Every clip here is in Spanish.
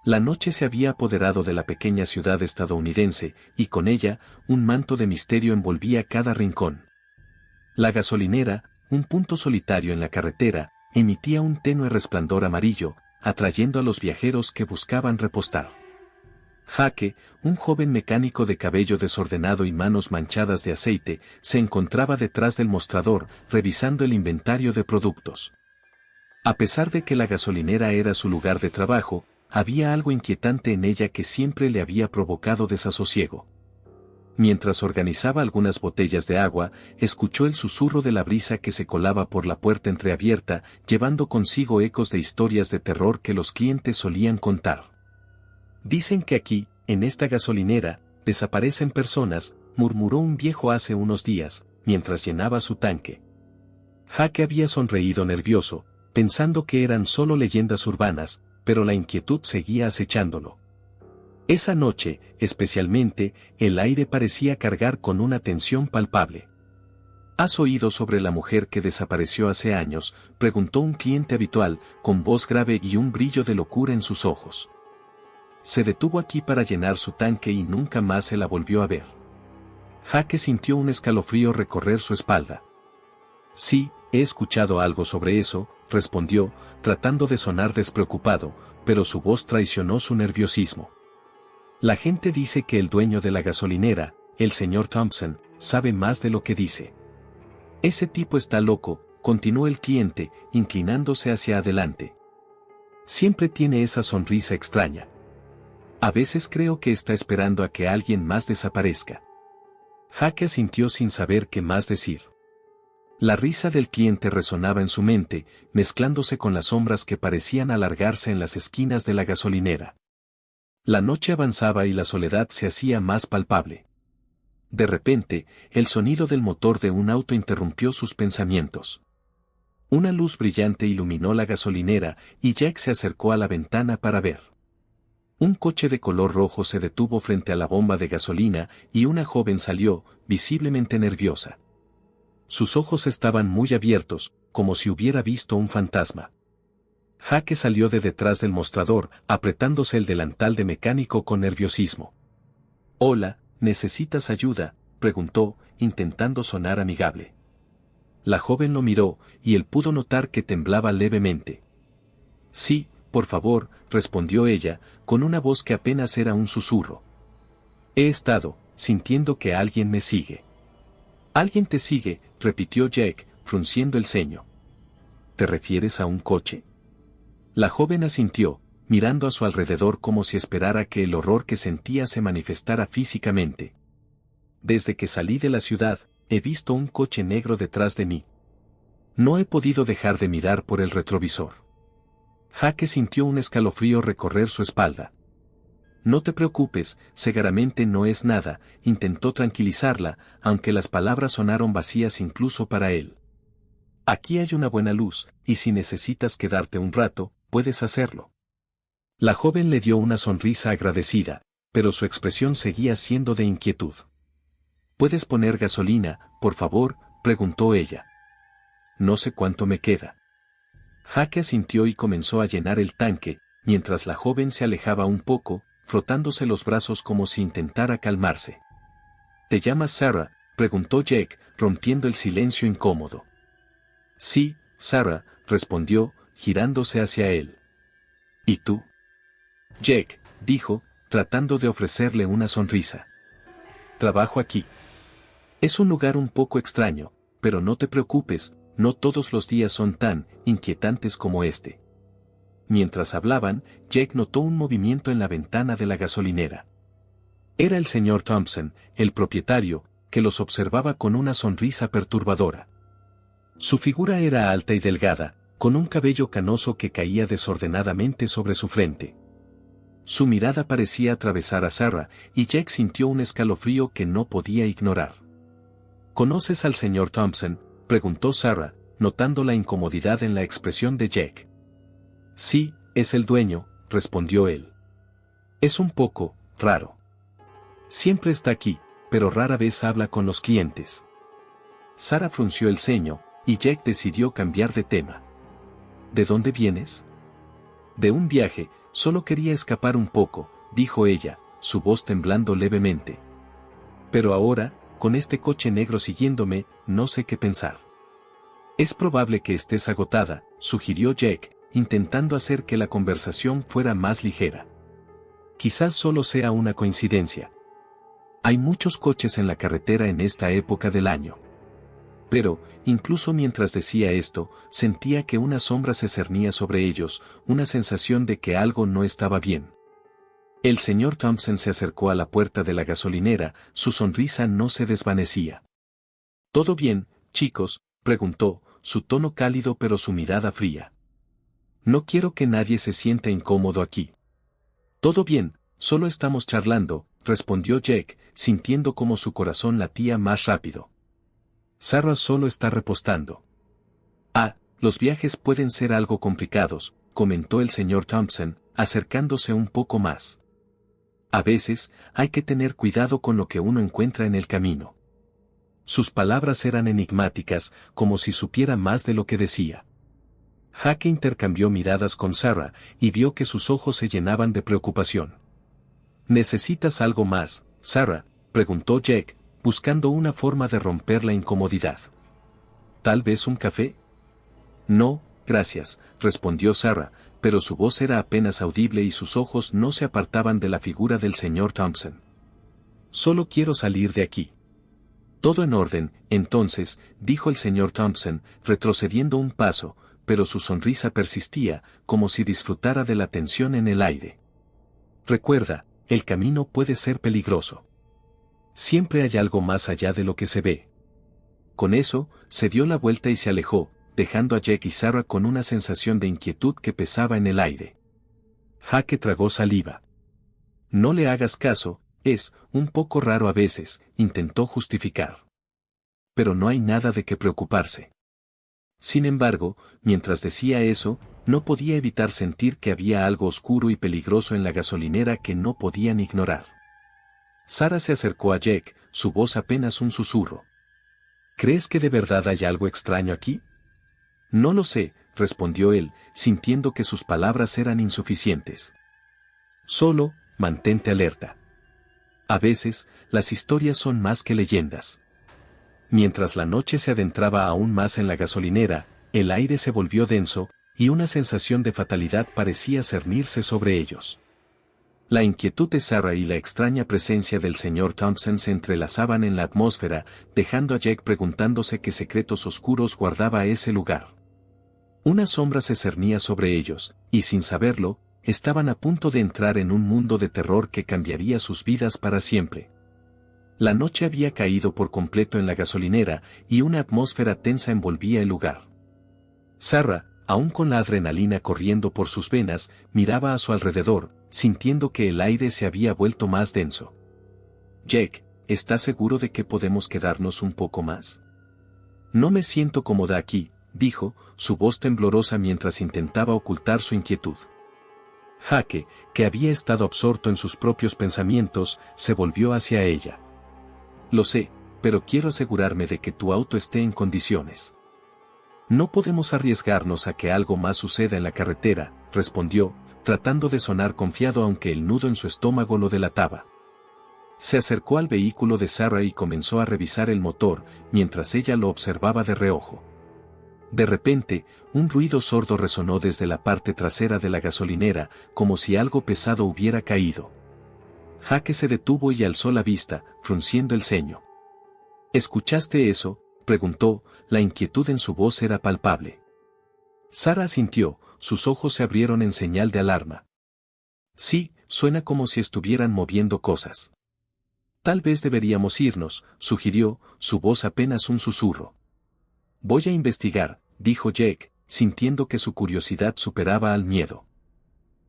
La noche se había apoderado de la pequeña ciudad estadounidense, y con ella, un manto de misterio envolvía cada rincón. La gasolinera, un punto solitario en la carretera, emitía un tenue resplandor amarillo, atrayendo a los viajeros que buscaban repostar. Jake, un joven mecánico de cabello desordenado y manos manchadas de aceite, se encontraba detrás del mostrador, revisando el inventario de productos. A pesar de que la gasolinera era su lugar de trabajo, había algo inquietante en ella que siempre le había provocado desasosiego. Mientras organizaba algunas botellas de agua, escuchó el susurro de la brisa que se colaba por la puerta entreabierta, llevando consigo ecos de historias de terror que los clientes solían contar. Dicen que aquí, en esta gasolinera, desaparecen personas, murmuró un viejo hace unos días, mientras llenaba su tanque. Jake había sonreído nervioso, pensando que eran solo leyendas urbanas, pero la inquietud seguía acechándolo. Esa noche, especialmente, el aire parecía cargar con una tensión palpable. ¿Has oído sobre la mujer que desapareció hace años?, preguntó un cliente habitual, con voz grave y un brillo de locura en sus ojos. Se detuvo aquí para llenar su tanque y nunca más se la volvió a ver. Jake sintió un escalofrío recorrer su espalda. Sí, he escuchado algo sobre eso, respondió, tratando de sonar despreocupado, pero su voz traicionó su nerviosismo. La gente dice que el dueño de la gasolinera, el señor Thompson, sabe más de lo que dice. Ese tipo está loco, continuó el cliente, inclinándose hacia adelante. Siempre tiene esa sonrisa extraña. A veces creo que está esperando a que alguien más desaparezca. Jake asintió sin saber qué más decir. La risa del cliente resonaba en su mente, mezclándose con las sombras que parecían alargarse en las esquinas de la gasolinera. La noche avanzaba y la soledad se hacía más palpable. De repente, el sonido del motor de un auto interrumpió sus pensamientos. Una luz brillante iluminó la gasolinera y Jack se acercó a la ventana para ver. Un coche de color rojo se detuvo frente a la bomba de gasolina y una joven salió, visiblemente nerviosa. Sus ojos estaban muy abiertos, como si hubiera visto un fantasma. Jake salió de detrás del mostrador, apretándose el delantal de mecánico con nerviosismo. «Hola, ¿necesitas ayuda?», preguntó, intentando sonar amigable. La joven lo miró, y él pudo notar que temblaba levemente. «Sí, por favor», respondió ella, con una voz que apenas era un susurro. «He estado sintiendo que alguien me sigue». «¿Alguien te sigue?», repitió Jack, frunciendo el ceño. «¿Te refieres a un coche?». La joven asintió, mirando a su alrededor como si esperara que el horror que sentía se manifestara físicamente. «Desde que salí de la ciudad, he visto un coche negro detrás de mí. No he podido dejar de mirar por el retrovisor». Jake sintió un escalofrío recorrer su espalda. «No te preocupes, seguramente no es nada», intentó tranquilizarla, aunque las palabras sonaron vacías incluso para él. «Aquí hay una buena luz, y si necesitas quedarte un rato, puedes hacerlo». La joven le dio una sonrisa agradecida, pero su expresión seguía siendo de inquietud. «¿Puedes poner gasolina, por favor?», preguntó ella. «No sé cuánto me queda». Jake asintió y comenzó a llenar el tanque, mientras la joven se alejaba un poco, frotándose los brazos como si intentara calmarse. «¿Te llamas Sarah?», preguntó Jack, rompiendo el silencio incómodo. «Sí, Sarah», respondió, girándose hacia él. «¿Y tú?». «Jack», dijo, tratando de ofrecerle una sonrisa. «Trabajo aquí. Es un lugar un poco extraño, pero no te preocupes, no todos los días son tan inquietantes como este». Mientras hablaban, Jack notó un movimiento en la ventana de la gasolinera. Era el señor Thompson, el propietario, que los observaba con una sonrisa perturbadora. Su figura era alta y delgada, con un cabello canoso que caía desordenadamente sobre su frente. Su mirada parecía atravesar a Sarah, y Jack sintió un escalofrío que no podía ignorar. «¿Conoces al señor Thompson?», preguntó Sarah, notando la incomodidad en la expresión de Jack. «Sí, es el dueño», respondió él. «Es un poco raro. Siempre está aquí, pero rara vez habla con los clientes». Sarah frunció el ceño, y Jack decidió cambiar de tema. «¿De dónde vienes?». «De un viaje», Solo quería escapar un poco, dijo ella, su voz temblando levemente. Pero ahora, con este coche negro siguiéndome, no sé qué pensar. Es probable que estés agotada, sugirió Jack, intentando hacer que la conversación fuera más ligera. Quizás solo sea una coincidencia. Hay muchos coches en la carretera en esta época del año. Pero, incluso mientras decía esto, sentía que una sombra se cernía sobre ellos, una sensación de que algo no estaba bien. El señor Thompson se acercó a la puerta de la gasolinera, su sonrisa no se desvanecía. ¿Todo bien, chicos?, preguntó, su tono cálido pero su mirada fría. No quiero que nadie se sienta incómodo aquí. Todo bien, solo estamos charlando, respondió Jack, sintiendo como su corazón latía más rápido. Sarah solo está repostando. Ah, los viajes pueden ser algo complicados, comentó el señor Thompson, acercándose un poco más. A veces, hay que tener cuidado con lo que uno encuentra en el camino. Sus palabras eran enigmáticas, como si supiera más de lo que decía. Jack intercambió miradas con Sarah, y vio que sus ojos se llenaban de preocupación. ¿Necesitas algo más, Sarah?, preguntó Jack, buscando una forma de romper la incomodidad. ¿Tal vez un café? No, gracias, respondió Sarah, pero su voz era apenas audible y sus ojos no se apartaban de la figura del señor Thompson. Solo quiero salir de aquí. Todo en orden, entonces, dijo el señor Thompson, retrocediendo un paso, pero su sonrisa persistía, como si disfrutara de la tensión en el aire. Recuerda, el camino puede ser peligroso. Siempre hay algo más allá de lo que se ve. Con eso, se dio la vuelta y se alejó, dejando a Jack y Sarah con una sensación de inquietud que pesaba en el aire. Jack tragó saliva. No le hagas caso, es un poco raro a veces, intentó justificar. Pero no hay nada de qué preocuparse. Sin embargo, mientras decía eso, no podía evitar sentir que había algo oscuro y peligroso en la gasolinera que no podían ignorar. Sarah se acercó a Jack, su voz apenas un susurro. ¿Crees que de verdad hay algo extraño aquí? No lo sé, respondió él, sintiendo que sus palabras eran insuficientes. Solo, mantente alerta. A veces, las historias son más que leyendas. Mientras la noche se adentraba aún más en la gasolinera, el aire se volvió denso, y una sensación de fatalidad parecía cernirse sobre ellos. La inquietud de Sarah y la extraña presencia del señor Thompson se entrelazaban en la atmósfera, dejando a Jack preguntándose qué secretos oscuros guardaba ese lugar. Una sombra se cernía sobre ellos, y sin saberlo, estaban a punto de entrar en un mundo de terror que cambiaría sus vidas para siempre. La noche había caído por completo en la gasolinera, y una atmósfera tensa envolvía el lugar. Sarah, aún con la adrenalina corriendo por sus venas, miraba a su alrededor, sintiendo que el aire se había vuelto más denso. Jack, ¿estás seguro de que podemos quedarnos un poco más? No me siento cómoda aquí, dijo, su voz temblorosa mientras intentaba ocultar su inquietud. Jack, que había estado absorto en sus propios pensamientos, se volvió hacia ella. Lo sé, pero quiero asegurarme de que tu auto esté en condiciones. No podemos arriesgarnos a que algo más suceda en la carretera, respondió, tratando de sonar confiado aunque el nudo en su estómago lo delataba. Se acercó al vehículo de Sarah y comenzó a revisar el motor, mientras ella lo observaba de reojo. De repente, un ruido sordo resonó desde la parte trasera de la gasolinera, como si algo pesado hubiera caído. Jack se detuvo y alzó la vista, frunciendo el ceño. ¿Escuchaste eso?, preguntó, la inquietud en su voz era palpable. Sarah asintió, sus ojos se abrieron en señal de alarma. Sí, suena como si estuvieran moviendo cosas. Tal vez deberíamos irnos, sugirió, su voz apenas un susurro. Voy a investigar, dijo Jack, sintiendo que su curiosidad superaba al miedo.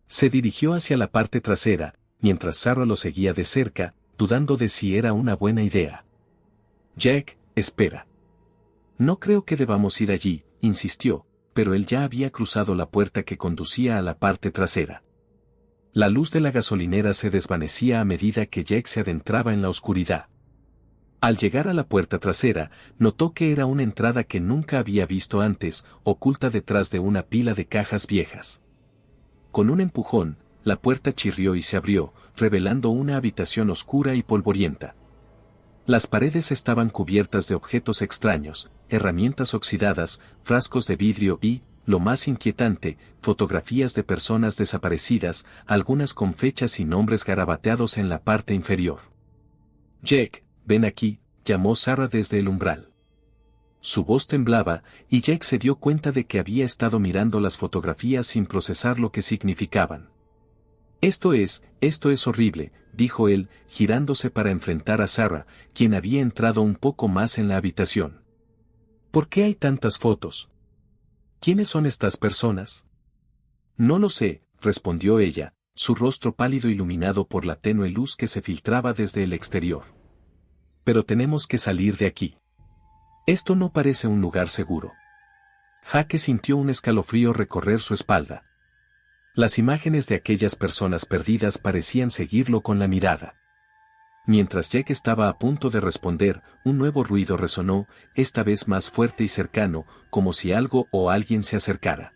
Se dirigió hacia la parte trasera, mientras Sarah lo seguía de cerca, dudando de si era una buena idea. Jack, espera. No creo que debamos ir allí, insistió, pero él ya había cruzado la puerta que conducía a la parte trasera. La luz de la gasolinera se desvanecía a medida que Jack se adentraba en la oscuridad. Al llegar a la puerta trasera, notó que era una entrada que nunca había visto antes, oculta detrás de una pila de cajas viejas. Con un empujón, la puerta chirrió y se abrió, revelando una habitación oscura y polvorienta. Las paredes estaban cubiertas de objetos extraños, herramientas oxidadas, frascos de vidrio y, lo más inquietante, fotografías de personas desaparecidas, algunas con fechas y nombres garabateados en la parte inferior. «Jake, ven aquí», llamó Sarah desde el umbral. Su voz temblaba, y Jake se dio cuenta de que había estado mirando las fotografías sin procesar lo que significaban. Esto es horrible», dijo él, girándose para enfrentar a Sarah, quien había entrado un poco más en la habitación. «¿Por qué hay tantas fotos? ¿Quiénes son estas personas?» «No lo sé», respondió ella, su rostro pálido iluminado por la tenue luz que se filtraba desde el exterior. «Pero tenemos que salir de aquí. Esto no parece un lugar seguro». Jake sintió un escalofrío recorrer su espalda. Las imágenes de aquellas personas perdidas parecían seguirlo con la mirada. Mientras Jake estaba a punto de responder, un nuevo ruido resonó, esta vez más fuerte y cercano, como si algo o alguien se acercara.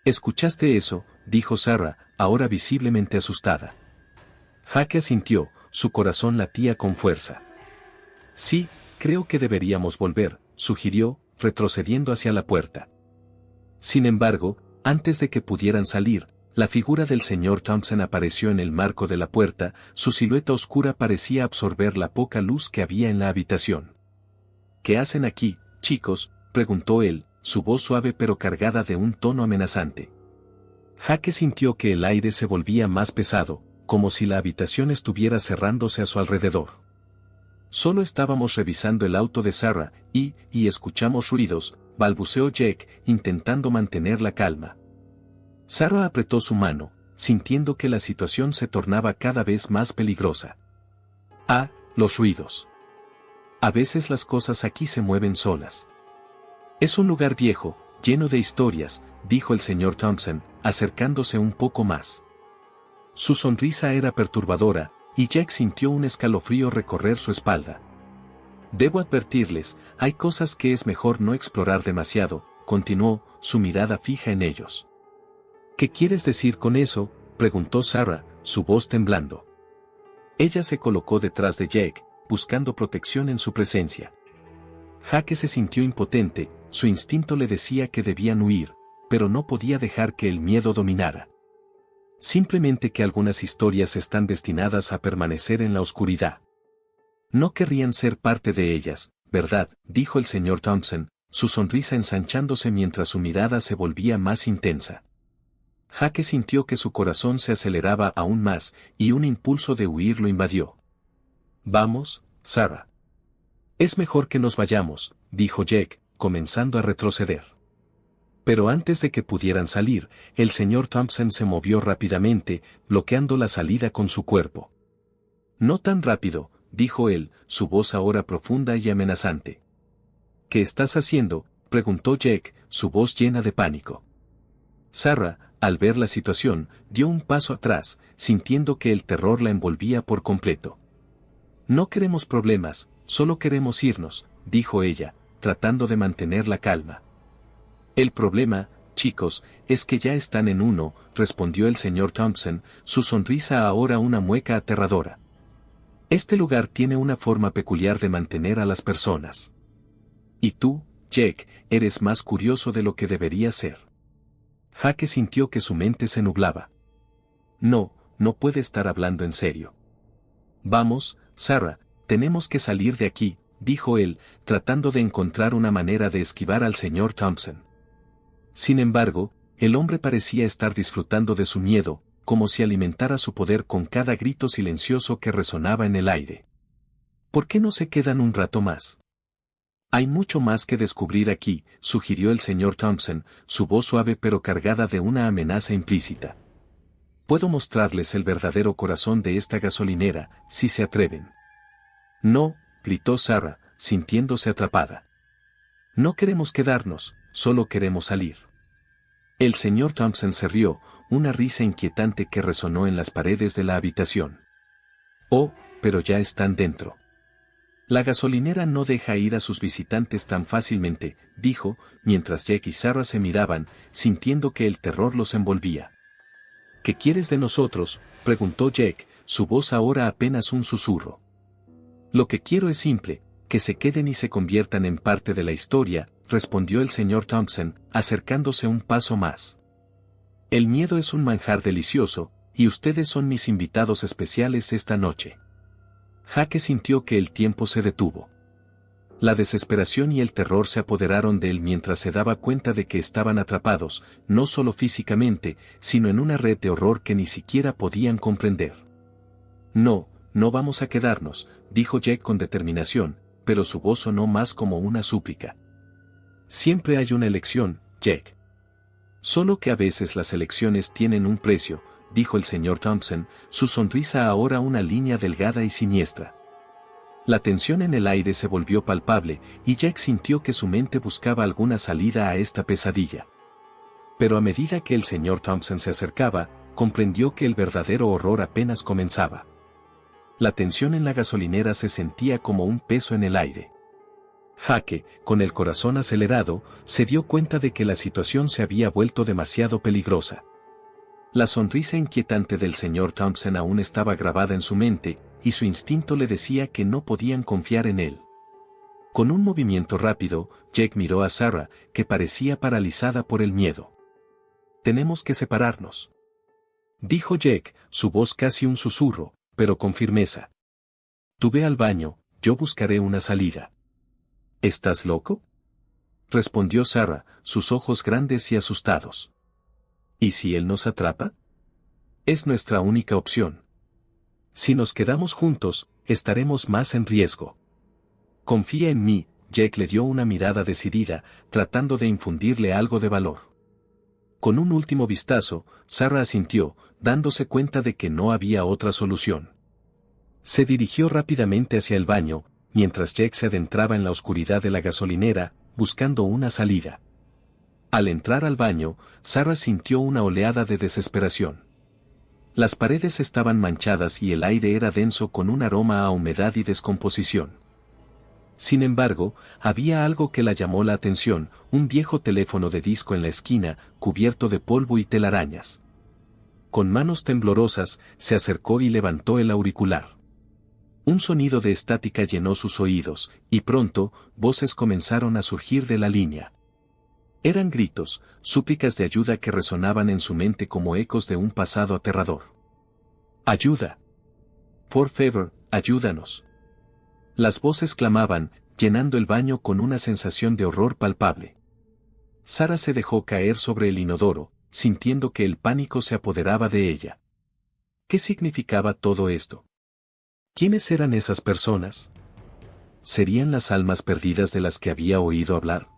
«¿Escuchaste eso?», dijo Sarah, ahora visiblemente asustada. Jake asintió, su corazón latía con fuerza. «Sí, creo que deberíamos volver», sugirió, retrocediendo hacia la puerta. Sin embargo, antes de que pudieran salir, la figura del señor Thompson apareció en el marco de la puerta, su silueta oscura parecía absorber la poca luz que había en la habitación. «¿Qué hacen aquí, chicos?», preguntó él, su voz suave pero cargada de un tono amenazante. Jake sintió que el aire se volvía más pesado, como si la habitación estuviera cerrándose a su alrededor. «Solo estábamos revisando el auto de Sarah, y escuchamos ruidos», balbuceó Jake, intentando mantener la calma. Sarah apretó su mano, sintiendo que la situación se tornaba cada vez más peligrosa. «Ah, los ruidos. A veces las cosas aquí se mueven solas». «Es un lugar viejo, lleno de historias», dijo el señor Thompson, acercándose un poco más. Su sonrisa era perturbadora, y Jake sintió un escalofrío recorrer su espalda. «Debo advertirles, hay cosas que es mejor no explorar demasiado», continuó, su mirada fija en ellos. «¿Qué quieres decir con eso?», preguntó Sarah, su voz temblando. Ella se colocó detrás de Jake, buscando protección en su presencia. Jake se sintió impotente, su instinto le decía que debían huir, pero no podía dejar que el miedo dominara. Simplemente que algunas historias están destinadas a permanecer en la oscuridad. «No querrían ser parte de ellas, ¿verdad?», dijo el señor Thompson, su sonrisa ensanchándose mientras su mirada se volvía más intensa. Jake sintió que su corazón se aceleraba aún más, y un impulso de huir lo invadió. «Vamos, Sarah». «Es mejor que nos vayamos», dijo Jake, comenzando a retroceder. Pero antes de que pudieran salir, el señor Thompson se movió rápidamente, bloqueando la salida con su cuerpo. «No tan rápido», dijo él, su voz ahora profunda y amenazante. «¿Qué estás haciendo?», preguntó Jake, su voz llena de pánico. Sarah, al ver la situación, dio un paso atrás, sintiendo que el terror la envolvía por completo. «No queremos problemas, solo queremos irnos», dijo ella, tratando de mantener la calma. «El problema, chicos, es que ya están en uno», respondió el señor Thompson, su sonrisa ahora una mueca aterradora. «Este lugar tiene una forma peculiar de mantener a las personas. Y tú, Jake, eres más curioso de lo que deberías ser». Jake sintió que su mente se nublaba. No puede estar hablando en serio. «Vamos, Sarah, tenemos que salir de aquí», dijo él, tratando de encontrar una manera de esquivar al señor Thompson. Sin embargo, el hombre parecía estar disfrutando de su miedo, como si alimentara su poder con cada grito silencioso que resonaba en el aire. «¿Por qué no se quedan un rato más?». «Hay mucho más que descubrir aquí», sugirió el señor Thompson, su voz suave pero cargada de una amenaza implícita. «Puedo mostrarles el verdadero corazón de esta gasolinera, si se atreven». «No», gritó Sarah, sintiéndose atrapada. «No queremos quedarnos, solo queremos salir». El señor Thompson se rió, una risa inquietante que resonó en las paredes de la habitación. «Oh, pero ya están dentro. La gasolinera no deja ir a sus visitantes tan fácilmente», dijo, mientras Jake y Sarah se miraban, sintiendo que el terror los envolvía. ¿Qué quieres de nosotros?, preguntó Jack, su voz ahora apenas un susurro. Lo que quiero es simple, que se queden y se conviertan en parte de la historia, respondió el señor Thompson, acercándose un paso más. El miedo es un manjar delicioso, y ustedes son mis invitados especiales esta noche. Jake sintió que el tiempo se detuvo. La desesperación y el terror se apoderaron de él mientras se daba cuenta de que estaban atrapados, no solo físicamente, sino en una red de horror que ni siquiera podían comprender. No, no vamos a quedarnos, dijo Jack con determinación, pero su voz sonó más como una súplica. Siempre hay una elección, Jack. Solo que a veces las elecciones tienen un precio, dijo el señor Thompson, su sonrisa ahora una línea delgada y siniestra. La tensión en el aire se volvió palpable, y Jack sintió que su mente buscaba alguna salida a esta pesadilla. Pero a medida que el señor Thompson se acercaba, comprendió que el verdadero horror apenas comenzaba. La tensión en la gasolinera se sentía como un peso en el aire. Jake, con el corazón acelerado, se dio cuenta de que la situación se había vuelto demasiado peligrosa. La sonrisa inquietante del señor Thompson aún estaba grabada en su mente, y su instinto le decía que no podían confiar en él. Con un movimiento rápido, Jack miró a Sarah, que parecía paralizada por el miedo. «Tenemos que separarnos», dijo Jack, su voz casi un susurro, pero con firmeza. «Tú ve al baño, yo buscaré una salida». «¿Estás loco?», respondió Sarah, sus ojos grandes y asustados. ¿Y si él nos atrapa? Es nuestra única opción. Si nos quedamos juntos, estaremos más en riesgo. Confía en mí, Jack le dio una mirada decidida, tratando de infundirle algo de valor. Con un último vistazo, Sarah asintió, dándose cuenta de que no había otra solución. Se dirigió rápidamente hacia el baño, mientras Jack se adentraba en la oscuridad de la gasolinera, buscando una salida. Al entrar al baño, Sarah sintió una oleada de desesperación. Las paredes estaban manchadas y el aire era denso con un aroma a humedad y descomposición. Sin embargo, había algo que la llamó la atención, un viejo teléfono de disco en la esquina, cubierto de polvo y telarañas. Con manos temblorosas, se acercó y levantó el auricular. Un sonido de estática llenó sus oídos, y pronto, voces comenzaron a surgir de la línea. Eran gritos, súplicas de ayuda que resonaban en su mente como ecos de un pasado aterrador. ¡Ayuda! Por favor, ayúdanos. Las voces clamaban, llenando el baño con una sensación de horror palpable. Sarah se dejó caer sobre el inodoro, sintiendo que el pánico se apoderaba de ella. ¿Qué significaba todo esto? ¿Quiénes eran esas personas? ¿Serían las almas perdidas de las que había oído hablar?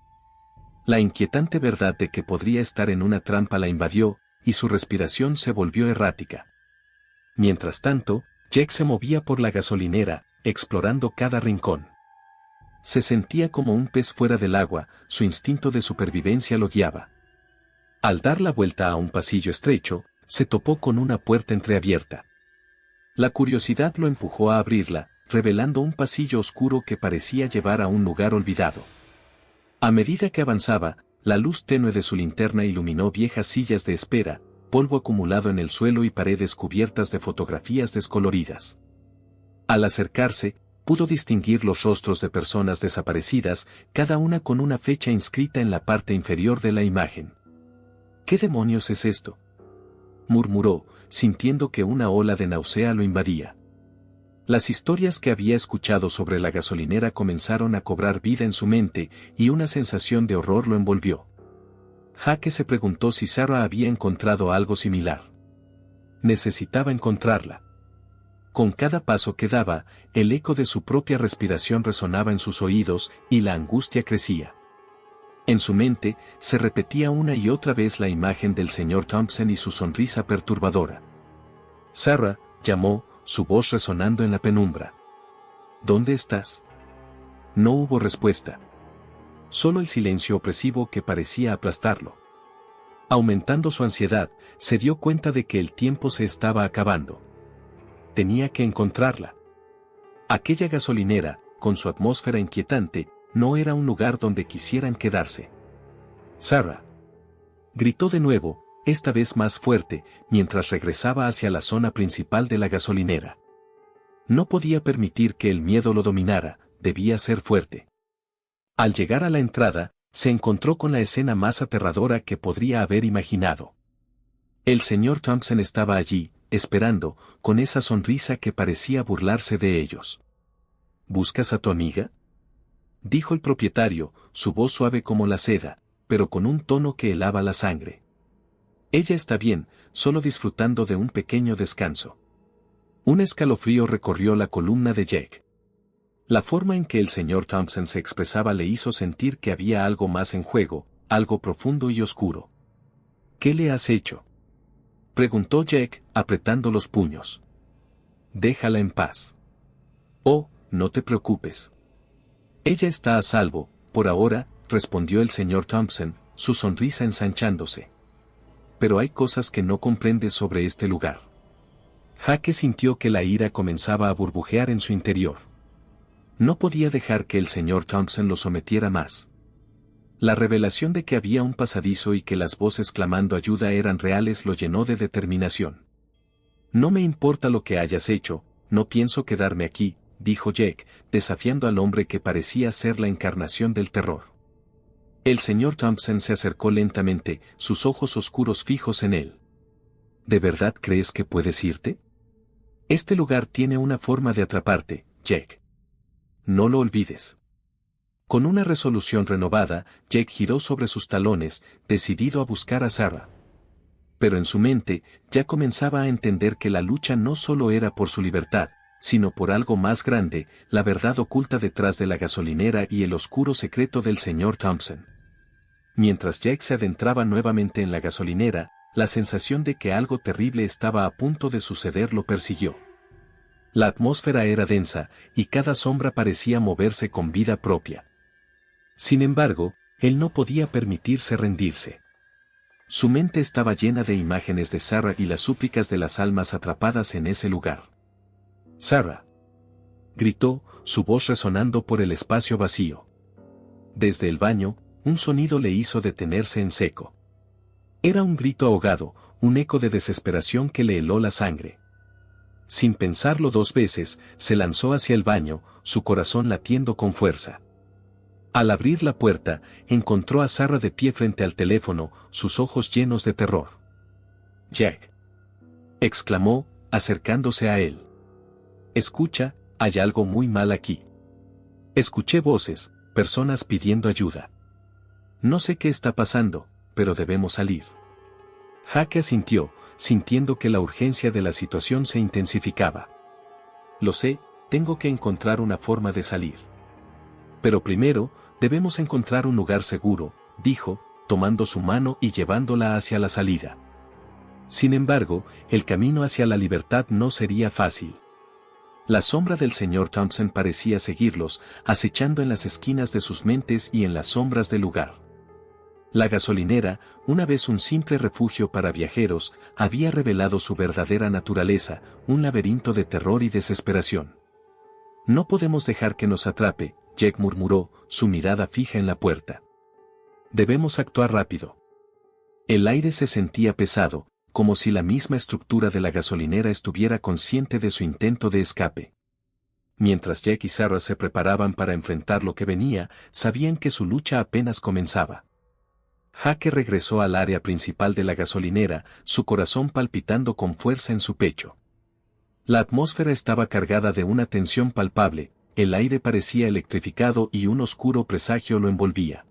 La inquietante verdad de que podría estar en una trampa la invadió, y su respiración se volvió errática. Mientras tanto, Jack se movía por la gasolinera, explorando cada rincón. Se sentía como un pez fuera del agua, su instinto de supervivencia lo guiaba. Al dar la vuelta a un pasillo estrecho, se topó con una puerta entreabierta. La curiosidad lo empujó a abrirla, revelando un pasillo oscuro que parecía llevar a un lugar olvidado. A medida que avanzaba, la luz tenue de su linterna iluminó viejas sillas de espera, polvo acumulado en el suelo y paredes cubiertas de fotografías descoloridas. Al acercarse, pudo distinguir los rostros de personas desaparecidas, cada una con una fecha inscrita en la parte inferior de la imagen. ¿Qué demonios es esto?, murmuró, sintiendo que una ola de náusea lo invadía. Las historias que había escuchado sobre la gasolinera comenzaron a cobrar vida en su mente, y una sensación de horror lo envolvió. Jake se preguntó si Sarah había encontrado algo similar. Necesitaba encontrarla. Con cada paso que daba, el eco de su propia respiración resonaba en sus oídos, y la angustia crecía. En su mente, se repetía una y otra vez la imagen del señor Thompson y su sonrisa perturbadora. «Sarah», llamó, su voz resonando en la penumbra. «¿Dónde estás?». No hubo respuesta. Solo el silencio opresivo que parecía aplastarlo. Aumentando su ansiedad, se dio cuenta de que el tiempo se estaba acabando. Tenía que encontrarla. Aquella gasolinera, con su atmósfera inquietante, no era un lugar donde quisieran quedarse. «Sarah», gritó de nuevo, esta vez más fuerte, mientras regresaba hacia la zona principal de la gasolinera. No podía permitir que el miedo lo dominara, debía ser fuerte. Al llegar a la entrada, se encontró con la escena más aterradora que podría haber imaginado. El señor Thompson estaba allí, esperando, con esa sonrisa que parecía burlarse de ellos. ¿Buscas a tu amiga?, dijo el propietario, su voz suave como la seda, pero con un tono que helaba la sangre. Ella está bien, solo disfrutando de un pequeño descanso. Un escalofrío recorrió la columna de Jack. La forma en que el señor Thompson se expresaba le hizo sentir que había algo más en juego, algo profundo y oscuro. ¿Qué le has hecho?, preguntó Jack, apretando los puños. Déjala en paz. Oh, no te preocupes. Ella está a salvo, por ahora, respondió el señor Thompson, su sonrisa ensanchándose. Pero hay cosas que no comprendes sobre este lugar. Jack sintió que la ira comenzaba a burbujear en su interior. No podía dejar que el señor Thompson lo sometiera más. La revelación de que había un pasadizo y que las voces clamando ayuda eran reales lo llenó de determinación. No me importa lo que hayas hecho, no pienso quedarme aquí, dijo Jack, desafiando al hombre que parecía ser la encarnación del terror. El señor Thompson se acercó lentamente, sus ojos oscuros fijos en él. ¿De verdad crees que puedes irte? Este lugar tiene una forma de atraparte, Jack. No lo olvides. Con una resolución renovada, Jack giró sobre sus talones, decidido a buscar a Sarah. Pero en su mente, ya comenzaba a entender que la lucha no solo era por su libertad, sino por algo más grande, la verdad oculta detrás de la gasolinera y el oscuro secreto del señor Thompson. Mientras Jack se adentraba nuevamente en la gasolinera, la sensación de que algo terrible estaba a punto de suceder lo persiguió. La atmósfera era densa, y cada sombra parecía moverse con vida propia. Sin embargo, él no podía permitirse rendirse. Su mente estaba llena de imágenes de Sarah y las súplicas de las almas atrapadas en ese lugar. «Sarah», gritó, su voz resonando por el espacio vacío. Desde el baño, un sonido le hizo detenerse en seco. Era un grito ahogado, un eco de desesperación que le heló la sangre. Sin pensarlo dos veces, se lanzó hacia el baño, su corazón latiendo con fuerza. Al abrir la puerta, encontró a Sarah de pie frente al teléfono, sus ojos llenos de terror. «Jack», exclamó, acercándose a él. «Escucha, hay algo muy mal aquí. Escuché voces, personas pidiendo ayuda. No sé qué está pasando, pero debemos salir». Jack asintió, sintiendo que la urgencia de la situación se intensificaba. «Lo sé, tengo que encontrar una forma de salir. Pero primero, debemos encontrar un lugar seguro», dijo, tomando su mano y llevándola hacia la salida. Sin embargo, el camino hacia la libertad no sería fácil. La sombra del señor Thompson parecía seguirlos, acechando en las esquinas de sus mentes y en las sombras del lugar. La gasolinera, una vez un simple refugio para viajeros, había revelado su verdadera naturaleza, un laberinto de terror y desesperación. «No podemos dejar que nos atrape», Jack murmuró, su mirada fija en la puerta. «Debemos actuar rápido». El aire se sentía pesado, como si la misma estructura de la gasolinera estuviera consciente de su intento de escape. Mientras Jack y Sarah se preparaban para enfrentar lo que venía, sabían que su lucha apenas comenzaba. Jack regresó al área principal de la gasolinera, su corazón palpitando con fuerza en su pecho. La atmósfera estaba cargada de una tensión palpable, el aire parecía electrificado y un oscuro presagio lo envolvía.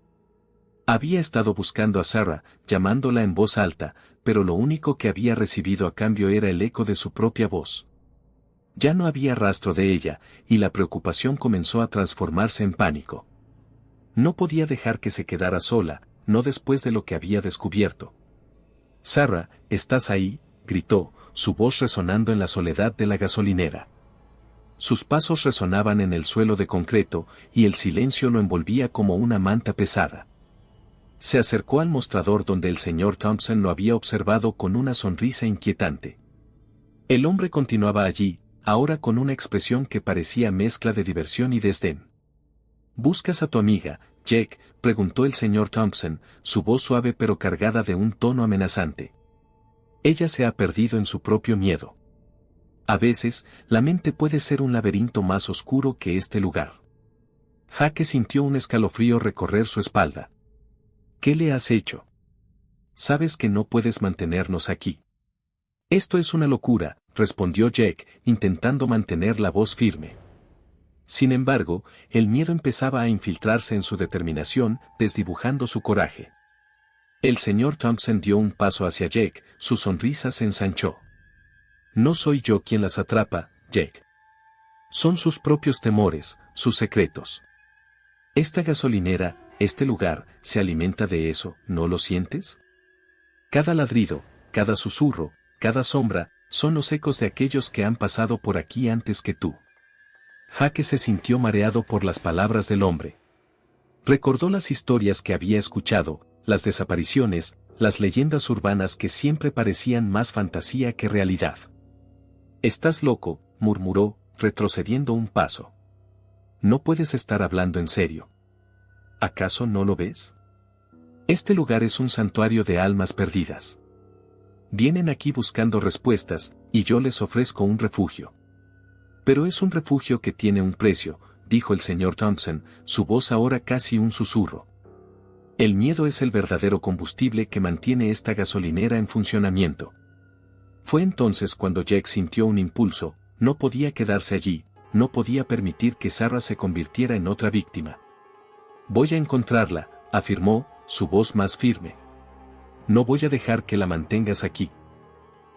Había estado buscando a Sarah, llamándola en voz alta, pero lo único que había recibido a cambio era el eco de su propia voz. Ya no había rastro de ella, y la preocupación comenzó a transformarse en pánico. No podía dejar que se quedara sola, no después de lo que había descubierto. «Sarah, ¿estás ahí?», gritó, su voz resonando en la soledad de la gasolinera. Sus pasos resonaban en el suelo de concreto, y el silencio lo envolvía como una manta pesada. Se acercó al mostrador donde el señor Thompson lo había observado con una sonrisa inquietante. El hombre continuaba allí, ahora con una expresión que parecía mezcla de diversión y desdén. «¿Buscas a tu amiga, Jack?», preguntó el señor Thompson, su voz suave pero cargada de un tono amenazante. Ella se ha perdido en su propio miedo. A veces, la mente puede ser un laberinto más oscuro que este lugar. Jake sintió un escalofrío recorrer su espalda. ¿Qué le has hecho? Sabes que no puedes mantenernos aquí. Esto es una locura, respondió Jake, intentando mantener la voz firme. Sin embargo, el miedo empezaba a infiltrarse en su determinación, desdibujando su coraje. El señor Thompson dio un paso hacia Jake, su sonrisa se ensanchó. No soy yo quien las atrapa, Jake. Son sus propios temores, sus secretos. Esta gasolinera, este lugar, se alimenta de eso, ¿no lo sientes? Cada ladrido, cada susurro, cada sombra, son los ecos de aquellos que han pasado por aquí antes que tú. Jake se sintió mareado por las palabras del hombre. Recordó las historias que había escuchado, las desapariciones, las leyendas urbanas que siempre parecían más fantasía que realidad. «Estás loco», murmuró, retrocediendo un paso. «No puedes estar hablando en serio. ¿Acaso no lo ves? Este lugar es un santuario de almas perdidas. Vienen aquí buscando respuestas, y yo les ofrezco un refugio. Pero es un refugio que tiene un precio», dijo el señor Thompson, su voz ahora casi un susurro. «El miedo es el verdadero combustible que mantiene esta gasolinera en funcionamiento». Fue entonces cuando Jake sintió un impulso, no podía quedarse allí, no podía permitir que Sarah se convirtiera en otra víctima. «Voy a encontrarla», afirmó, su voz más firme. «No voy a dejar que la mantengas aquí».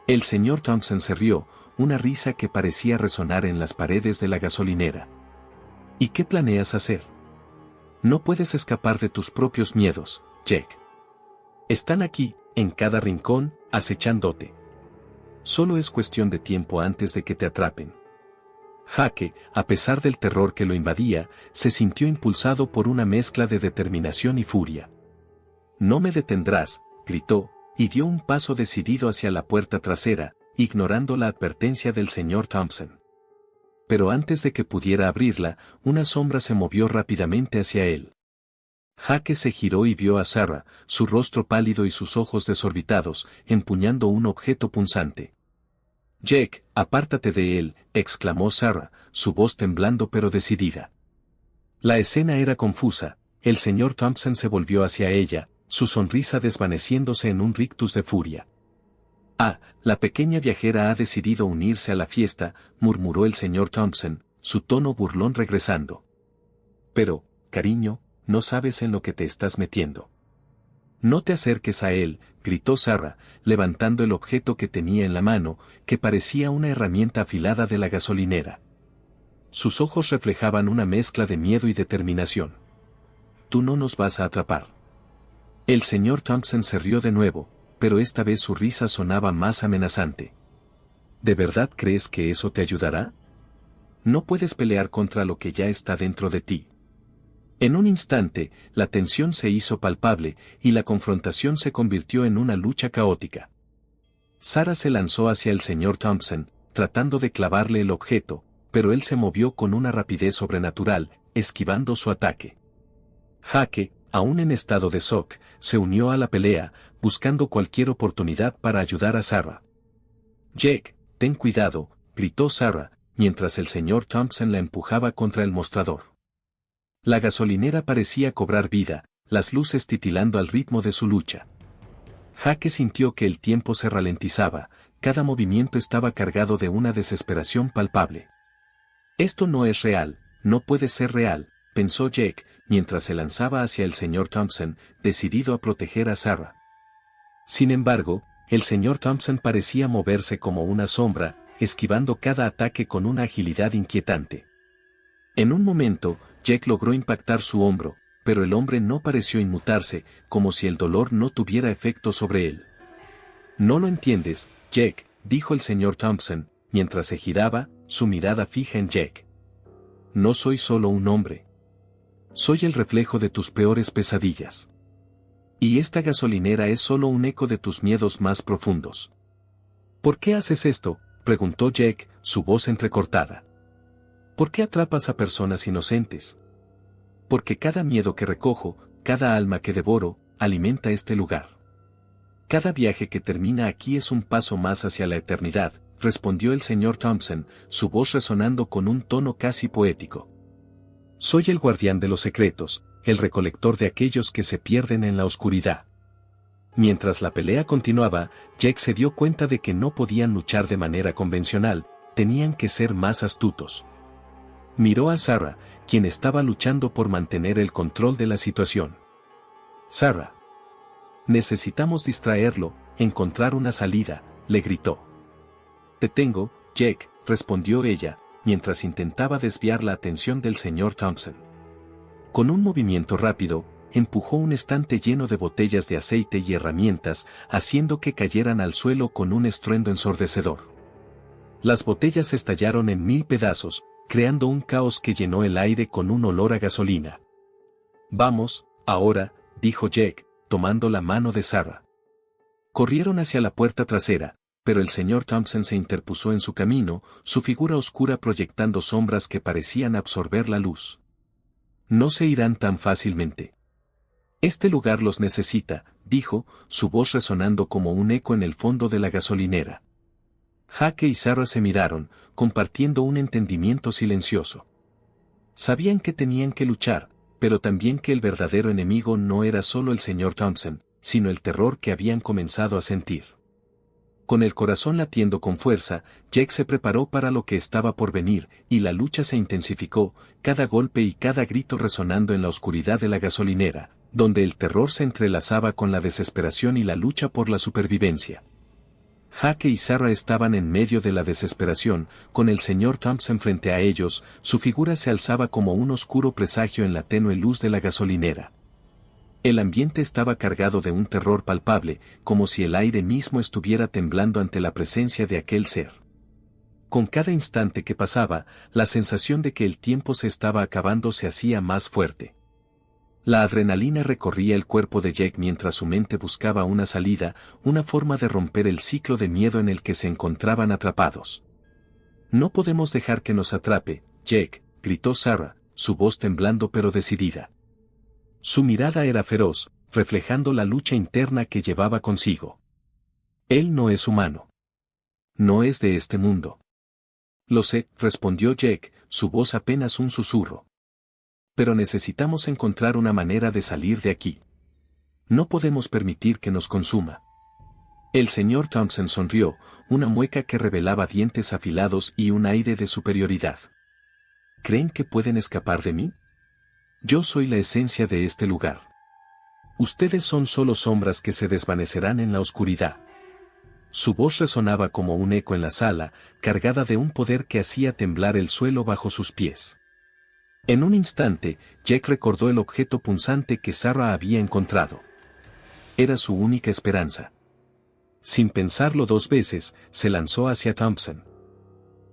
El señor Thompson se rió, una risa que parecía resonar en las paredes de la gasolinera. «¿Y qué planeas hacer? No puedes escapar de tus propios miedos, Jake. Están aquí, en cada rincón, acechándote. Solo es cuestión de tiempo antes de que te atrapen». Jake, a pesar del terror que lo invadía, se sintió impulsado por una mezcla de determinación y furia. «No me detendrás», gritó, y dio un paso decidido hacia la puerta trasera, ignorando la advertencia del señor Thompson. Pero antes de que pudiera abrirla, una sombra se movió rápidamente hacia él. Jake se giró y vio a Sarah, su rostro pálido y sus ojos desorbitados, empuñando un objeto punzante. «Jake, apártate de él», exclamó Sarah, su voz temblando pero decidida. La escena era confusa, el señor Thompson se volvió hacia ella, su sonrisa desvaneciéndose en un rictus de furia. «Ah, la pequeña viajera ha decidido unirse a la fiesta», murmuró el señor Thompson, su tono burlón regresando. «Pero, cariño, no sabes en lo que te estás metiendo». «No te acerques a él», gritó Sarah, levantando el objeto que tenía en la mano, que parecía una herramienta afilada de la gasolinera. Sus ojos reflejaban una mezcla de miedo y determinación. «Tú no nos vas a atrapar». El señor Thompson se rió de nuevo, pero esta vez su risa sonaba más amenazante. «¿De verdad crees que eso te ayudará? No puedes pelear contra lo que ya está dentro de ti». En un instante, la tensión se hizo palpable, y la confrontación se convirtió en una lucha caótica. Sarah se lanzó hacia el señor Thompson, tratando de clavarle el objeto, pero él se movió con una rapidez sobrenatural, esquivando su ataque. Jake, aún en estado de shock, se unió a la pelea, buscando cualquier oportunidad para ayudar a Sarah. «Jake, ten cuidado», gritó Sarah, mientras el señor Thompson la empujaba contra el mostrador. La gasolinera parecía cobrar vida, las luces titilando al ritmo de su lucha. Jake sintió que el tiempo se ralentizaba, cada movimiento estaba cargado de una desesperación palpable. «Esto no es real, no puede ser real», pensó Jake, mientras se lanzaba hacia el señor Thompson, decidido a proteger a Sarah. Sin embargo, el señor Thompson parecía moverse como una sombra, esquivando cada ataque con una agilidad inquietante. En un momento, Jake logró impactar su hombro, pero el hombre no pareció inmutarse, como si el dolor no tuviera efecto sobre él. «No lo entiendes, Jake», dijo el señor Thompson, mientras se giraba, su mirada fija en Jake. «No soy solo un hombre. Soy el reflejo de tus peores pesadillas. Y esta gasolinera es solo un eco de tus miedos más profundos». «¿Por qué haces esto?», preguntó Jake, su voz entrecortada. «¿Por qué atrapas a personas inocentes?». «Porque cada miedo que recojo, cada alma que devoro, alimenta este lugar. Cada viaje que termina aquí es un paso más hacia la eternidad, respondió el señor Thompson, su voz resonando con un tono casi poético. Soy el guardián de los secretos, el recolector de aquellos que se pierden en la oscuridad. Mientras la pelea continuaba, Jake se dio cuenta de que no podían luchar de manera convencional, tenían que ser más astutos. Miró a Sarah, quien estaba luchando por mantener el control de la situación. Sarah. Necesitamos distraerlo, encontrar una salida, le gritó. Te tengo, Jake, respondió ella, mientras intentaba desviar la atención del señor Thompson. Con un movimiento rápido, empujó un estante lleno de botellas de aceite y herramientas, haciendo que cayeran al suelo con un estruendo ensordecedor. Las botellas estallaron en 1000 pedazos, creando un caos que llenó el aire con un olor a gasolina. Vamos, ahora, dijo Jake, tomando la mano de Sarah. Corrieron hacia la puerta trasera, pero el señor Thompson se interpuso en su camino, su figura oscura proyectando sombras que parecían absorber la luz. No se irán tan fácilmente. Este lugar los necesita, dijo, su voz resonando como un eco en el fondo de la gasolinera. Jake y Sarah se miraron, compartiendo un entendimiento silencioso. Sabían que tenían que luchar, pero también que el verdadero enemigo no era solo el señor Thompson, sino el terror que habían comenzado a sentir. Con el corazón latiendo con fuerza, Jake se preparó para lo que estaba por venir, y la lucha se intensificó, cada golpe y cada grito resonando en la oscuridad de la gasolinera, donde el terror se entrelazaba con la desesperación y la lucha por la supervivencia. Jake y Sarah estaban en medio de la desesperación, con el señor Thompson frente a ellos, su figura se alzaba como un oscuro presagio en la tenue luz de la gasolinera. El ambiente estaba cargado de un terror palpable, como si el aire mismo estuviera temblando ante la presencia de aquel ser. Con cada instante que pasaba, la sensación de que el tiempo se estaba acabando se hacía más fuerte. La adrenalina recorría el cuerpo de Jake mientras su mente buscaba una salida, una forma de romper el ciclo de miedo en el que se encontraban atrapados. No podemos dejar que nos atrape, Jake, gritó Sarah, su voz temblando pero decidida. Su mirada era feroz, reflejando la lucha interna que llevaba consigo. Él no es humano. No es de este mundo. Lo sé, respondió Jake, su voz apenas un susurro. Pero necesitamos encontrar una manera de salir de aquí. No podemos permitir que nos consuma. El señor Thompson sonrió, una mueca que revelaba dientes afilados y un aire de superioridad. ¿Creen que pueden escapar de mí? Yo soy la esencia de este lugar. Ustedes son solo sombras que se desvanecerán en la oscuridad. Su voz resonaba como un eco en la sala, cargada de un poder que hacía temblar el suelo bajo sus pies. En un instante, Jake recordó el objeto punzante que Sarah había encontrado. Era su única esperanza. Sin pensarlo dos veces, se lanzó hacia Thompson.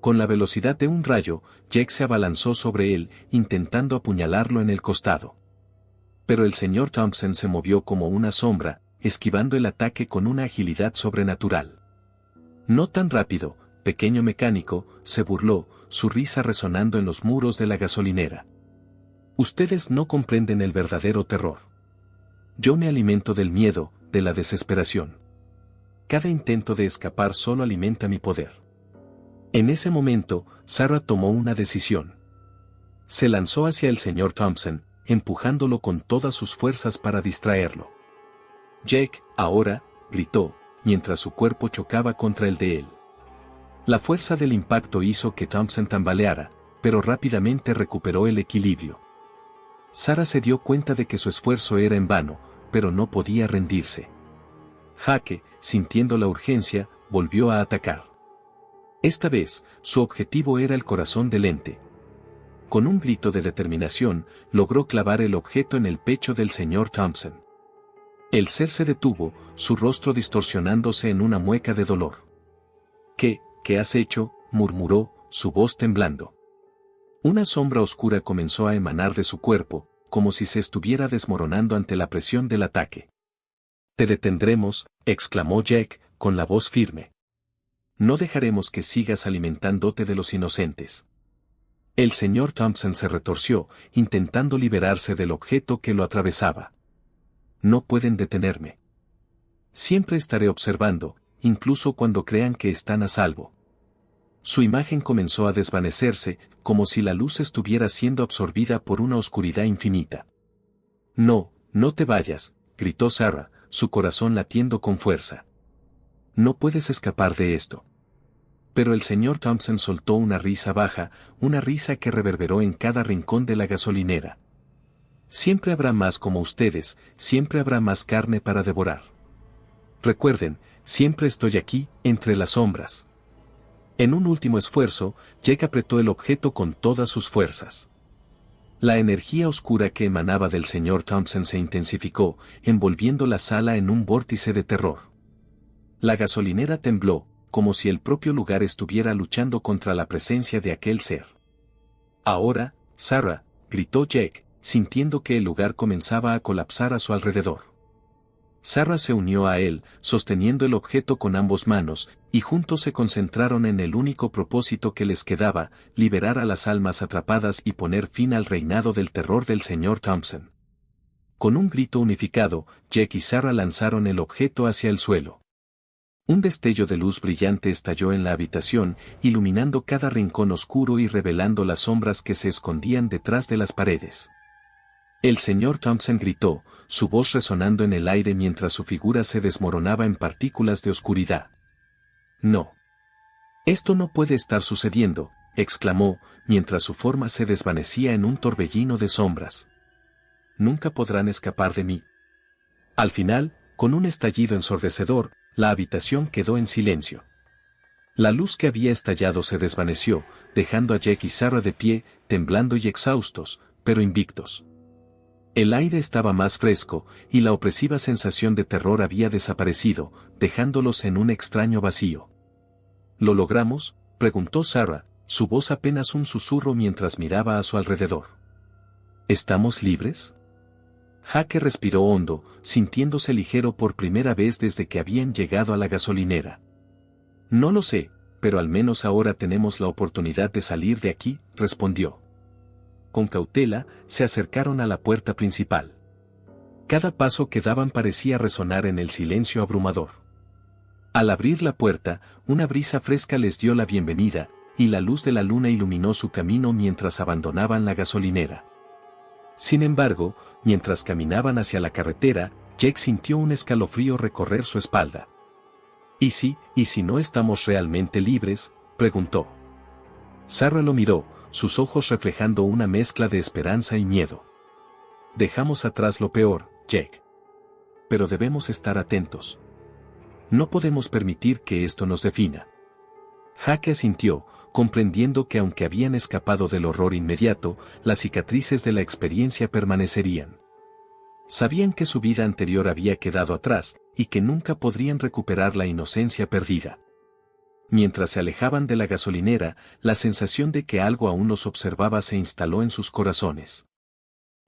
Con la velocidad de un rayo, Jake se abalanzó sobre él, intentando apuñalarlo en el costado. Pero el señor Thompson se movió como una sombra, esquivando el ataque con una agilidad sobrenatural. No tan rápido, pequeño mecánico, se burló, su risa resonando en los muros de la gasolinera. Ustedes no comprenden el verdadero terror. Yo me alimento del miedo, de la desesperación. Cada intento de escapar solo alimenta mi poder. En ese momento, Sarah tomó una decisión. Se lanzó hacia el señor Thompson, empujándolo con todas sus fuerzas para distraerlo. Jake, ahora, gritó, mientras su cuerpo chocaba contra el de él. La fuerza del impacto hizo que Thompson tambaleara, pero rápidamente recuperó el equilibrio. Sarah se dio cuenta de que su esfuerzo era en vano, pero no podía rendirse. Jake, sintiendo la urgencia, volvió a atacar. Esta vez, su objetivo era el corazón del ente. Con un grito de determinación, logró clavar el objeto en el pecho del señor Thompson. El ser se detuvo, su rostro distorsionándose en una mueca de dolor. ¿Qué has hecho?, murmuró, su voz temblando. Una sombra oscura comenzó a emanar de su cuerpo, como si se estuviera desmoronando ante la presión del ataque. Te detendremos, exclamó Jake, con la voz firme. No dejaremos que sigas alimentándote de los inocentes. El señor Thompson se retorció, intentando liberarse del objeto que lo atravesaba. No pueden detenerme. Siempre estaré observando, incluso cuando crean que están a salvo. Su imagen comenzó a desvanecerse, como si la luz estuviera siendo absorbida por una oscuridad infinita. No, no te vayas, gritó Sarah, su corazón latiendo con fuerza. No puedes escapar de esto. Pero el señor Thompson soltó una risa baja, una risa que reverberó en cada rincón de la gasolinera. Siempre habrá más como ustedes, siempre habrá más carne para devorar. Recuerden, siempre estoy aquí, entre las sombras. En un último esfuerzo, Jake apretó el objeto con todas sus fuerzas. La energía oscura que emanaba del señor Thompson se intensificó, envolviendo la sala en un vórtice de terror. La gasolinera tembló, como si el propio lugar estuviera luchando contra la presencia de aquel ser. Ahora, Sarah, gritó Jake, sintiendo que el lugar comenzaba a colapsar a su alrededor. Sarah se unió a él, sosteniendo el objeto con ambas manos, y juntos se concentraron en el único propósito que les quedaba, liberar a las almas atrapadas y poner fin al reinado del terror del señor Thompson. Con un grito unificado, Jake y Sarah lanzaron el objeto hacia el suelo. Un destello de luz brillante estalló en la habitación, iluminando cada rincón oscuro y revelando las sombras que se escondían detrás de las paredes. El señor Thompson gritó, su voz resonando en el aire mientras su figura se desmoronaba en partículas de oscuridad. No. Esto no puede estar sucediendo, exclamó, mientras su forma se desvanecía en un torbellino de sombras. Nunca podrán escapar de mí. Al final, con un estallido ensordecedor, la habitación quedó en silencio. La luz que había estallado se desvaneció, dejando a Jake y Sarah de pie, temblando y exhaustos, pero invictos. El aire estaba más fresco, y la opresiva sensación de terror había desaparecido, dejándolos en un extraño vacío. ¿Lo logramos?, preguntó Sarah, su voz apenas un susurro mientras miraba a su alrededor. ¿Estamos libres? Jake respiró hondo, sintiéndose ligero por primera vez desde que habían llegado a la gasolinera. No lo sé, pero al menos ahora tenemos la oportunidad de salir de aquí, respondió. Con cautela, se acercaron a la puerta principal. Cada paso que daban parecía resonar en el silencio abrumador. Al abrir la puerta, una brisa fresca les dio la bienvenida, y la luz de la luna iluminó su camino mientras abandonaban la gasolinera. Sin embargo, mientras caminaban hacia la carretera, Jake sintió un escalofrío recorrer su espalda. ¿Y si no estamos realmente libres?, preguntó. Sarah lo miró, sus ojos reflejando una mezcla de esperanza y miedo. Dejamos atrás lo peor, Jake. Pero debemos estar atentos. No podemos permitir que esto nos defina. Jake asintió, comprendiendo que aunque habían escapado del horror inmediato, las cicatrices de la experiencia permanecerían. Sabían que su vida anterior había quedado atrás, y que nunca podrían recuperar la inocencia perdida. Mientras se alejaban de la gasolinera, la sensación de que algo aún los observaba se instaló en sus corazones.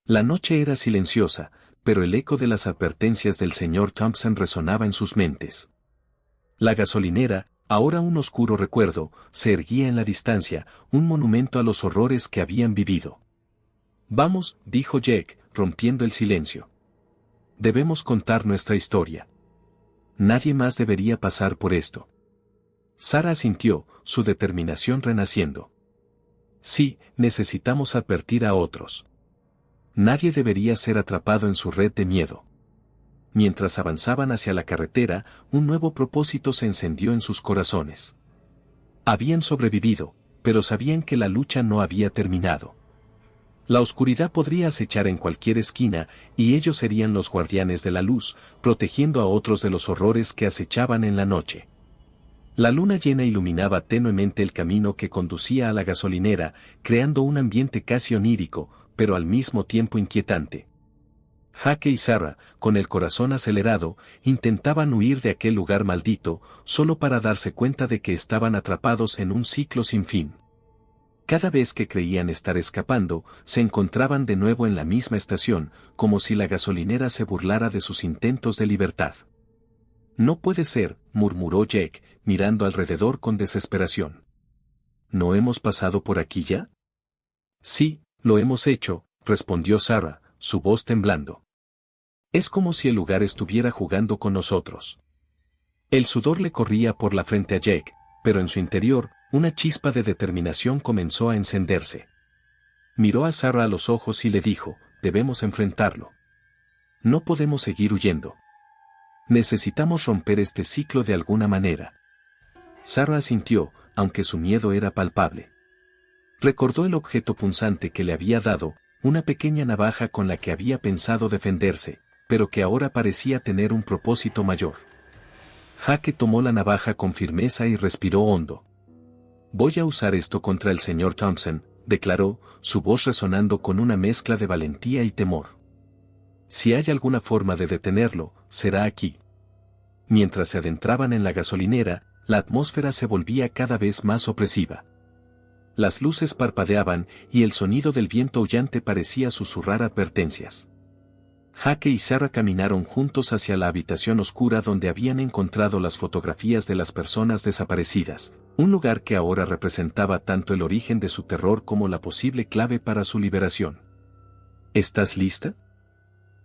La noche era silenciosa, pero el eco de las advertencias del señor Thompson resonaba en sus mentes. La gasolinera, ahora un oscuro recuerdo, se erguía en la distancia, un monumento a los horrores que habían vivido. Vamos, dijo Jake, rompiendo el silencio. Debemos contar nuestra historia. Nadie más debería pasar por esto. Sarah asintió, su determinación renaciendo. Sí, necesitamos advertir a otros. Nadie debería ser atrapado en su red de miedo. Mientras avanzaban hacia la carretera, un nuevo propósito se encendió en sus corazones. Habían sobrevivido, pero sabían que la lucha no había terminado. La oscuridad podría acechar en cualquier esquina, y ellos serían los guardianes de la luz, protegiendo a otros de los horrores que acechaban en la noche. La luna llena iluminaba tenuemente el camino que conducía a la gasolinera, creando un ambiente casi onírico, pero al mismo tiempo inquietante. Jake y Sarah, con el corazón acelerado, intentaban huir de aquel lugar maldito, solo para darse cuenta de que estaban atrapados en un ciclo sin fin. Cada vez que creían estar escapando, se encontraban de nuevo en la misma estación, como si la gasolinera se burlara de sus intentos de libertad. No puede ser, murmuró Jake, mirando alrededor con desesperación. ¿No hemos pasado por aquí ya? Sí, lo hemos hecho, respondió Sarah, su voz temblando. Es como si el lugar estuviera jugando con nosotros. El sudor le corría por la frente a Jake, pero en su interior, una chispa de determinación comenzó a encenderse. Miró a Sarah a los ojos y le dijo, debemos enfrentarlo. No podemos seguir huyendo. Necesitamos romper este ciclo de alguna manera. Sarah asintió, aunque su miedo era palpable. Recordó el objeto punzante que le había dado, una pequeña navaja con la que había pensado defenderse, pero que ahora parecía tener un propósito mayor. Jake tomó la navaja con firmeza y respiró hondo. Voy a usar esto contra el señor Thompson, declaró, su voz resonando con una mezcla de valentía y temor. Si hay alguna forma de detenerlo, será aquí. Mientras se adentraban en la gasolinera, la atmósfera se volvía cada vez más opresiva. Las luces parpadeaban y el sonido del viento aullante parecía susurrar advertencias. Jake y Sarah caminaron juntos hacia la habitación oscura donde habían encontrado las fotografías de las personas desaparecidas, un lugar que ahora representaba tanto el origen de su terror como la posible clave para su liberación. ¿Estás lista?,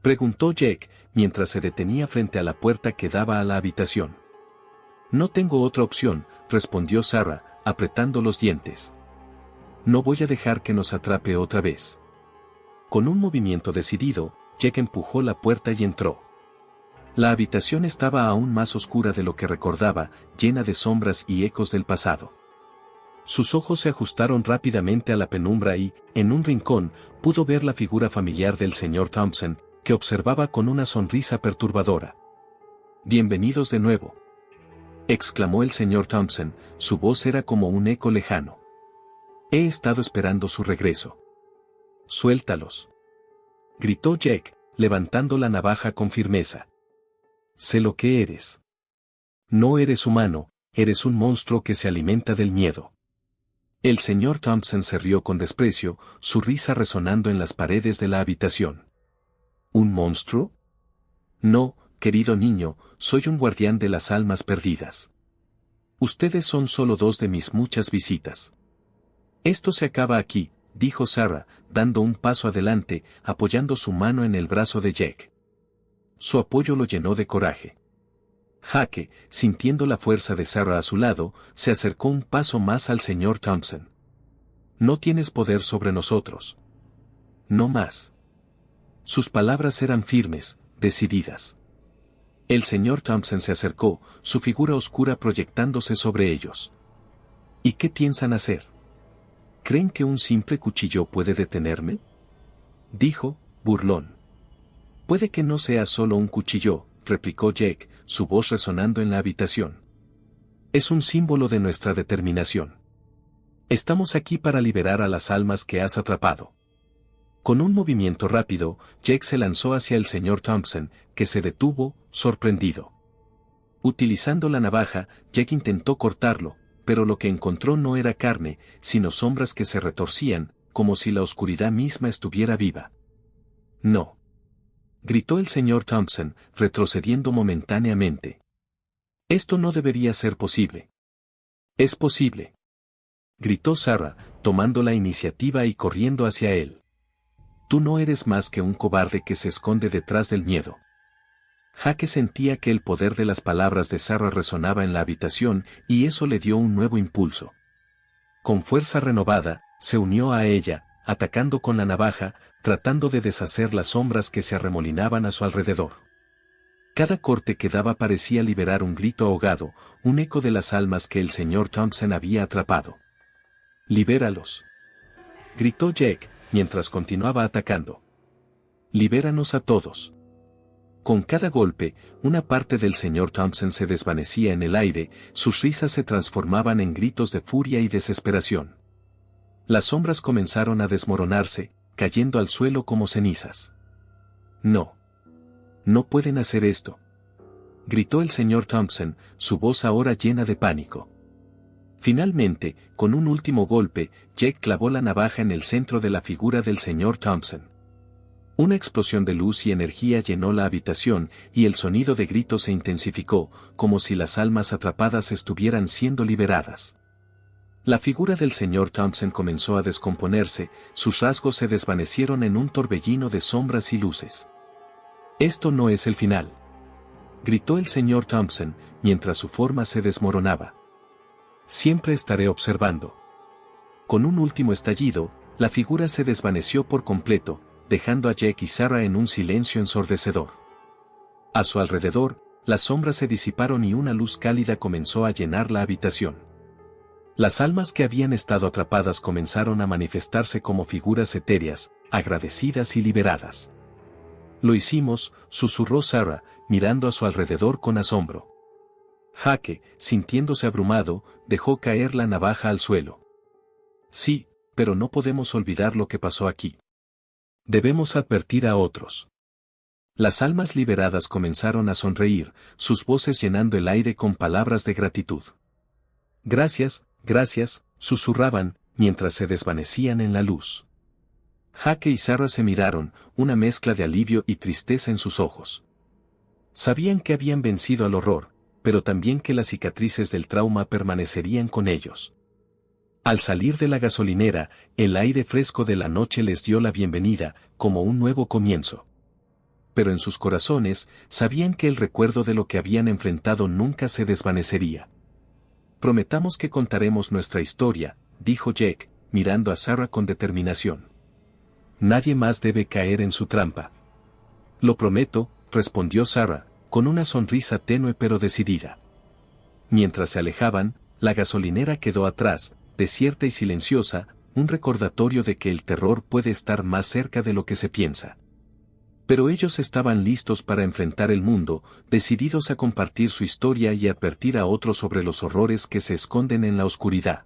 preguntó Jake, mientras se detenía frente a la puerta que daba a la habitación. No tengo otra opción, respondió Sarah, apretando los dientes. No voy a dejar que nos atrape otra vez. Con un movimiento decidido, Jake empujó la puerta y entró. La habitación estaba aún más oscura de lo que recordaba, llena de sombras y ecos del pasado. Sus ojos se ajustaron rápidamente a la penumbra y, en un rincón, pudo ver la figura familiar del señor Thompson, que observaba con una sonrisa perturbadora. «Bienvenidos de nuevo», exclamó el señor Thompson, su voz era como un eco lejano. «He estado esperando su regreso». «Suéltalos», gritó Jake, levantando la navaja con firmeza. «Sé lo que eres. No eres humano, eres un monstruo que se alimenta del miedo». El señor Thompson se rió con desprecio, su risa resonando en las paredes de la habitación. ¿Un monstruo? No, querido niño, soy un guardián de las almas perdidas. Ustedes son solo dos de mis muchas visitas. Esto se acaba aquí, dijo Sarah, dando un paso adelante, apoyando su mano en el brazo de Jake. Su apoyo lo llenó de coraje. Jake, sintiendo la fuerza de Sarah a su lado, se acercó un paso más al señor Thompson. No tienes poder sobre nosotros. No más. Sus palabras eran firmes, decididas. El señor Thompson se acercó, su figura oscura proyectándose sobre ellos. ¿Y qué piensan hacer? ¿Creen que un simple cuchillo puede detenerme?, dijo, burlón. Puede que no sea solo un cuchillo, replicó Jake, su voz resonando en la habitación. Es un símbolo de nuestra determinación. Estamos aquí para liberar a las almas que has atrapado. Con un movimiento rápido, Jake se lanzó hacia el señor Thompson, que se detuvo, sorprendido. Utilizando la navaja, Jake intentó cortarlo, pero lo que encontró no era carne, sino sombras que se retorcían, como si la oscuridad misma estuviera viva. «No», gritó el señor Thompson, retrocediendo momentáneamente. «Esto no debería ser posible». «Es posible», gritó Sarah, tomando la iniciativa y corriendo hacia él. Tú no eres más que un cobarde que se esconde detrás del miedo. Jake sentía que el poder de las palabras de Sarah resonaba en la habitación y eso le dio un nuevo impulso. Con fuerza renovada, se unió a ella, atacando con la navaja, tratando de deshacer las sombras que se arremolinaban a su alrededor. Cada corte que daba parecía liberar un grito ahogado, un eco de las almas que el señor Thompson había atrapado. «Libéralos», gritó Jake, mientras continuaba atacando. «Libéranos a todos». Con cada golpe, una parte del señor Thompson se desvanecía en el aire, sus risas se transformaban en gritos de furia y desesperación. Las sombras comenzaron a desmoronarse, cayendo al suelo como cenizas. «No. No pueden hacer esto», gritó el señor Thompson, su voz ahora llena de pánico. Finalmente, con un último golpe, Jake clavó la navaja en el centro de la figura del señor Thompson. Una explosión de luz y energía llenó la habitación y el sonido de gritos se intensificó, como si las almas atrapadas estuvieran siendo liberadas. La figura del señor Thompson comenzó a descomponerse, sus rasgos se desvanecieron en un torbellino de sombras y luces. Esto no es el final. Gritó el señor Thompson, mientras su forma se desmoronaba. Siempre estaré observando. Con un último estallido, la figura se desvaneció por completo, dejando a Jack y Sarah en un silencio ensordecedor. A su alrededor, las sombras se disiparon y una luz cálida comenzó a llenar la habitación. Las almas que habían estado atrapadas comenzaron a manifestarse como figuras etéreas, agradecidas y liberadas. Lo hicimos, susurró Sarah, mirando a su alrededor con asombro. Jake, sintiéndose abrumado, dejó caer la navaja al suelo. Sí, pero no podemos olvidar lo que pasó aquí. Debemos advertir a otros. Las almas liberadas comenzaron a sonreír, sus voces llenando el aire con palabras de gratitud. Gracias, gracias, susurraban, mientras se desvanecían en la luz. Jake y Sarah se miraron, una mezcla de alivio y tristeza en sus ojos. Sabían que habían vencido al horror, pero también que las cicatrices del trauma permanecerían con ellos. Al salir de la gasolinera, el aire fresco de la noche les dio la bienvenida, como un nuevo comienzo. Pero en sus corazones, sabían que el recuerdo de lo que habían enfrentado nunca se desvanecería. Prometamos que contaremos nuestra historia, dijo Jack, mirando a Sarah con determinación. Nadie más debe caer en su trampa. Lo prometo, respondió Sarah, con una sonrisa tenue pero decidida. Mientras se alejaban, la gasolinera quedó atrás, desierta y silenciosa, un recordatorio de que el terror puede estar más cerca de lo que se piensa. Pero ellos estaban listos para enfrentar el mundo, decididos a compartir su historia y advertir a otros sobre los horrores que se esconden en la oscuridad.